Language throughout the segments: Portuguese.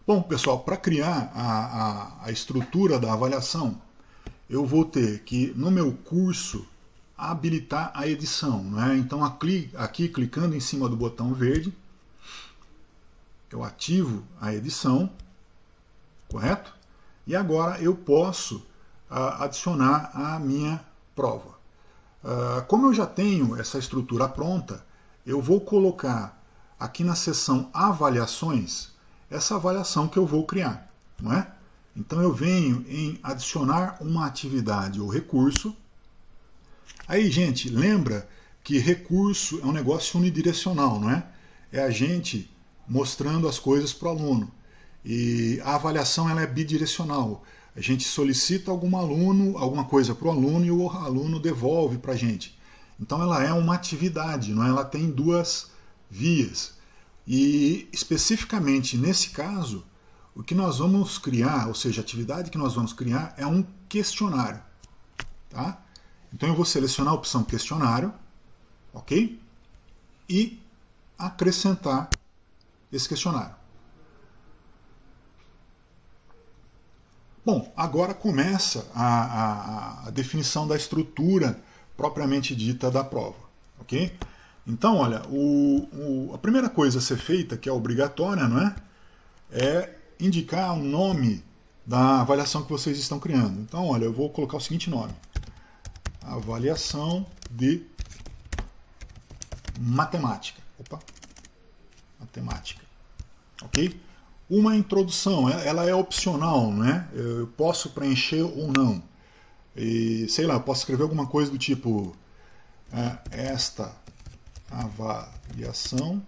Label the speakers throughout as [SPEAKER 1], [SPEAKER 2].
[SPEAKER 1] Bom, pessoal, para criar a estrutura da avaliação, eu vou ter que, no meu curso, habilitar a edição. Né? Então, aqui, clicando em cima do botão verde, eu ativo a edição, correto? E agora eu posso adicionar a minha prova. Como eu já tenho essa estrutura pronta, eu vou colocar aqui na seção avaliações essa avaliação que eu vou criar, não é? Então eu venho em adicionar uma atividade ou recurso. Aí, gente, lembra que recurso é um negócio unidirecional, não é? É a gente mostrando as coisas para o aluno. E a avaliação ela é bidirecional. A gente solicita alguma coisa para o aluno e o aluno devolve para a gente. Então ela é uma atividade, não é? Ela tem duas vias. E especificamente nesse caso, o que nós vamos criar, ou seja, a atividade que nós vamos criar é um questionário. Tá? Então eu vou selecionar a opção questionário, ok? E acrescentar esse questionário. Bom, agora começa a definição da estrutura propriamente dita da prova, ok? Então, olha, a primeira coisa a ser feita, que é obrigatória, não é? É indicar o nome da avaliação que vocês estão criando. Então, olha, eu vou colocar o seguinte nome. Avaliação de matemática. Opa, matemática. Ok? Uma introdução, ela é opcional, né? Eu posso preencher ou não. E, sei lá, eu posso escrever alguma coisa do tipo esta avaliação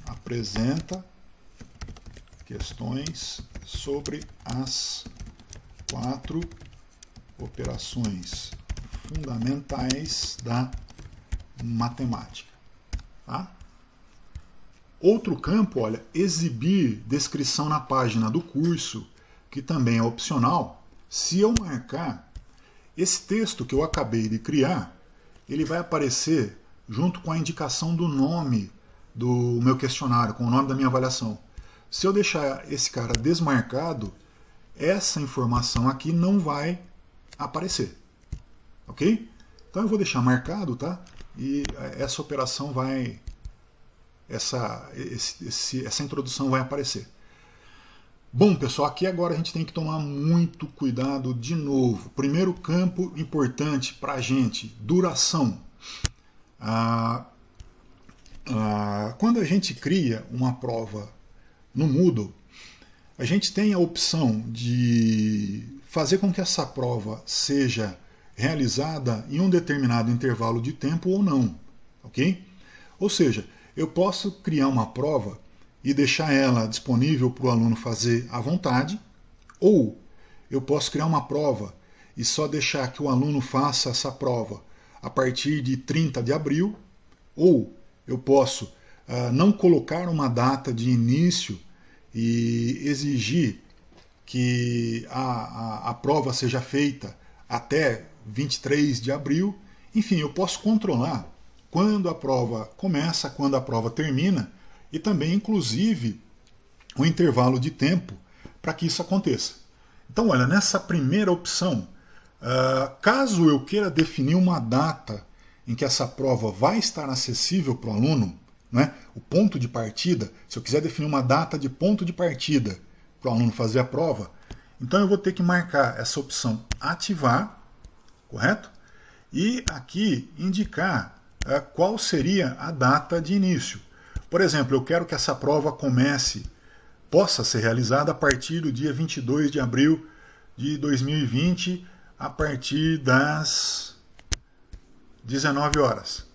[SPEAKER 1] apresenta questões sobre as 4 operações fundamentais da matemática. Tá? Outro campo, olha, exibir descrição na página do curso, que também é opcional. Se eu marcar, esse texto que eu acabei de criar, ele vai aparecer junto com a indicação do nome do meu questionário, com o nome da minha avaliação. Se eu deixar esse cara desmarcado, essa informação aqui não vai aparecer. Ok? Então eu vou deixar marcado, tá? E essa operação vai... Essa introdução vai aparecer. Bom, pessoal, aqui agora a gente tem que tomar muito cuidado de novo. Primeiro campo importante para a gente, duração. Quando a gente cria uma prova no Moodle, a gente tem a opção de fazer com que essa prova seja realizada em um determinado intervalo de tempo ou não, ok? Ou seja, eu posso criar uma prova e deixar ela disponível para o aluno fazer à vontade, ou eu posso criar uma prova e só deixar que o aluno faça essa prova a partir de 30 de abril, ou eu posso não colocar uma data de início e exigir que a prova seja feita até 23 de abril. Enfim, eu posso controlar quando a prova começa, quando a prova termina, e também, inclusive, o intervalo de tempo para que isso aconteça. Então, olha, nessa primeira opção, caso eu queira definir uma data em que essa prova vai estar acessível para o aluno, né, o ponto de partida, se eu quiser definir uma data de ponto de partida para o aluno fazer a prova, então eu vou ter que marcar essa opção ativar, correto? E aqui indicar qual seria a data de início. Por exemplo, eu quero que essa prova possa ser realizada a partir do dia 22 de abril de 2020, a partir das 19 horas.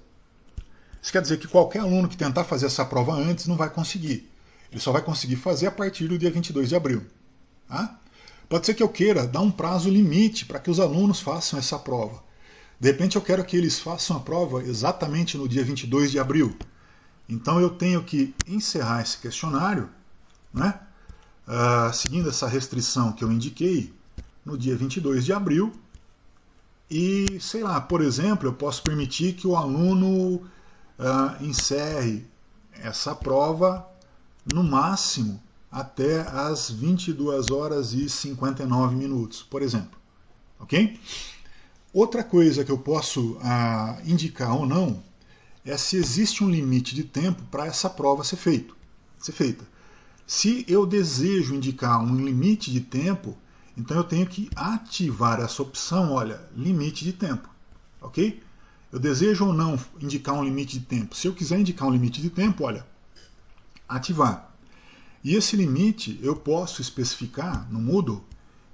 [SPEAKER 1] Isso quer dizer que qualquer aluno que tentar fazer essa prova antes não vai conseguir. Ele só vai conseguir fazer a partir do dia 22 de abril. Tá? Pode ser que eu queira dar um prazo limite para que os alunos façam essa prova. De repente eu quero que eles façam a prova exatamente no dia 22 de abril. Então eu tenho que encerrar esse questionário, né, seguindo essa restrição que eu indiquei, no dia 22 de abril. E, sei lá, por exemplo, eu posso permitir que o aluno encerre essa prova no máximo até as 22 horas e 59 minutos, por exemplo. Ok? Outra coisa que eu posso indicar ou não é se existe um limite de tempo para essa prova ser feita. Se eu desejo indicar um limite de tempo, então eu tenho que ativar essa opção, olha, limite de tempo. Ok? Eu desejo ou não indicar um limite de tempo. Se eu quiser indicar um limite de tempo, olha, ativar. E esse limite eu posso especificar no Moodle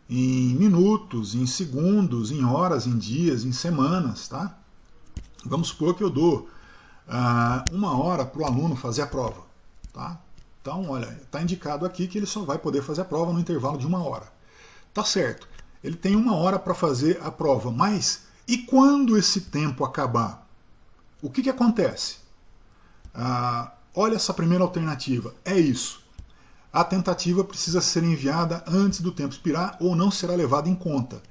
[SPEAKER 1] em minutos, em segundos, em horas, em dias, em semanas, tá? Vamos supor que eu dou 1 hora para o aluno fazer a prova, tá? Então, olha, está indicado aqui que ele só vai poder fazer a prova no intervalo de 1 hora. Tá certo, ele tem 1 hora para fazer a prova, mas e quando esse tempo acabar? O que acontece? Olha essa primeira alternativa, é isso. A tentativa precisa ser enviada antes do tempo expirar ou não será levada em conta.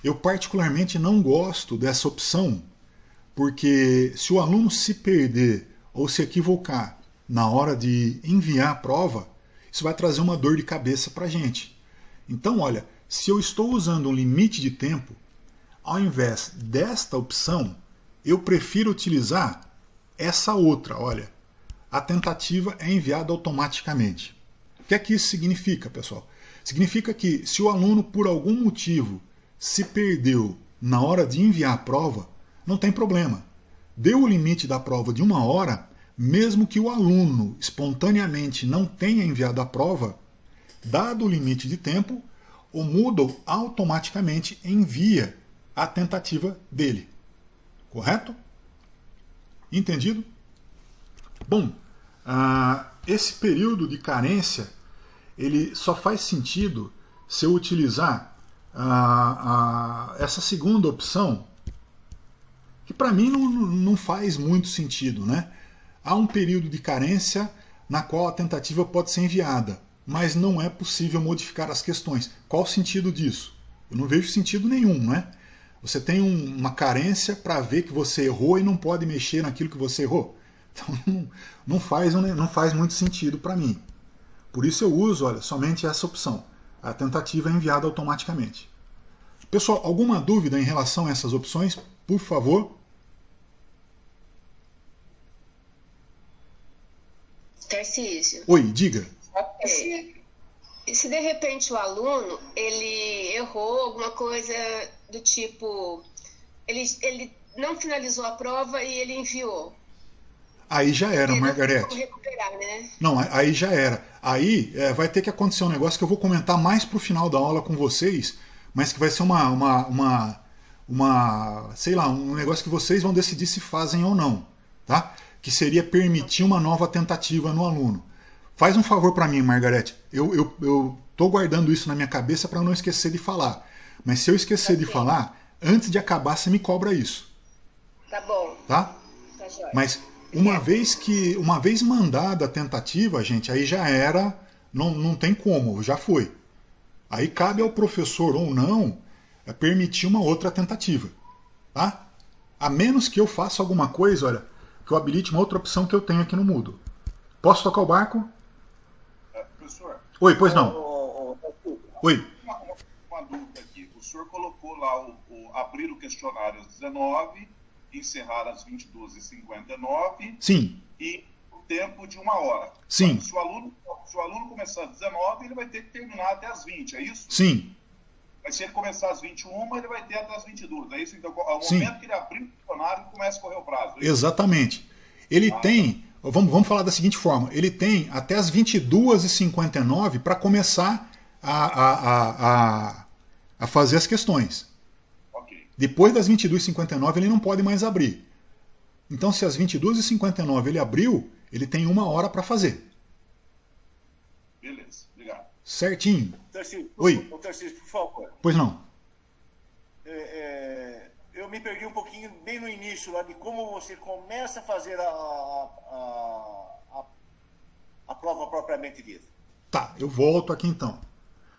[SPEAKER 1] Eu particularmente não gosto dessa opção, porque se o aluno se perder ou se equivocar na hora de enviar a prova, isso vai trazer uma dor de cabeça para a gente. Então, olha, se eu estou usando um limite de tempo, ao invés desta opção, eu prefiro utilizar essa outra, olha. A tentativa é enviada automaticamente. O que é que isso significa, pessoal? Significa que se o aluno, por algum motivo, se perdeu na hora de enviar a prova, não tem problema. Deu o limite da prova de 1 hora, mesmo que o aluno espontaneamente não tenha enviado a prova, dado o limite de tempo, o Moodle automaticamente envia a tentativa dele. Correto? Entendido? Bom, esse período de carência ele só faz sentido se eu utilizar essa segunda opção, que para mim não faz muito sentido, né? Há um período de carência na qual a tentativa pode ser enviada, mas não é possível modificar as questões. Qual o sentido disso? Eu não vejo sentido nenhum, né? Você tem uma carência para ver que você errou e não pode mexer naquilo que você errou. Então não faz muito sentido para mim. Por isso eu uso, olha, somente essa opção. A tentativa é enviada automaticamente. Pessoal, alguma dúvida em relação a essas opções? Por favor.
[SPEAKER 2] Tarcísio.
[SPEAKER 1] Oi, diga.
[SPEAKER 2] E se de repente o aluno ele errou alguma coisa do tipo, ele não finalizou a prova e ele enviou.
[SPEAKER 1] Aí já era, Margarete.
[SPEAKER 2] Como recuperar, né?
[SPEAKER 1] Não, aí já era. Aí vai ter que acontecer um negócio que eu vou comentar mais pro final da aula com vocês, mas que vai ser sei lá, um negócio que vocês vão decidir se fazem ou não, tá? Que seria permitir uma nova tentativa no aluno. Faz um favor para mim, Margarete. Eu tô guardando isso na minha cabeça para não esquecer de falar. Mas se eu esquecer de falar, antes de acabar você me cobra isso.
[SPEAKER 2] Tá bom.
[SPEAKER 1] Tá?
[SPEAKER 2] Tá jóia.
[SPEAKER 1] Mas uma vez mandada a tentativa, gente, aí já era, não tem como, já foi. Aí cabe ao professor ou não permitir uma outra tentativa, tá? A menos que eu faça alguma coisa, olha, que eu habilite uma outra opção que eu tenho aqui no Moodle. Posso tocar o barco?
[SPEAKER 3] Professor.
[SPEAKER 1] Oi, pois não. Oi.
[SPEAKER 3] Uma dúvida aqui. O senhor colocou lá abrir o questionário às 19, encerrar às 22h59.
[SPEAKER 1] Sim.
[SPEAKER 3] E o tempo de 1 hora.
[SPEAKER 1] Sim.
[SPEAKER 3] Se o aluno começar às 19, ele vai ter que terminar até às 20, é isso?
[SPEAKER 1] Sim.
[SPEAKER 3] Mas se ele começar às 21, ele vai ter até às 22, é isso? Então, ao
[SPEAKER 1] Sim.
[SPEAKER 3] momento que ele abrir o questionário, começa a correr o prazo. É
[SPEAKER 1] exatamente. Ele tem, vamos falar da seguinte forma, ele tem até as 22h59 para começar a fazer as questões.
[SPEAKER 3] Ok.
[SPEAKER 1] Depois das 22h59 ele não pode mais abrir. Então se às 22h59 ele abriu, ele tem 1 hora para fazer.
[SPEAKER 3] Beleza, obrigado.
[SPEAKER 1] Certinho.
[SPEAKER 4] Tarcísio,
[SPEAKER 1] Oi.
[SPEAKER 4] Tarcísio, por favor.
[SPEAKER 1] Pois não.
[SPEAKER 4] Eu me perdi um pouquinho bem no início lá de como você começa a fazer a prova propriamente dita.
[SPEAKER 1] Tá, eu volto aqui então.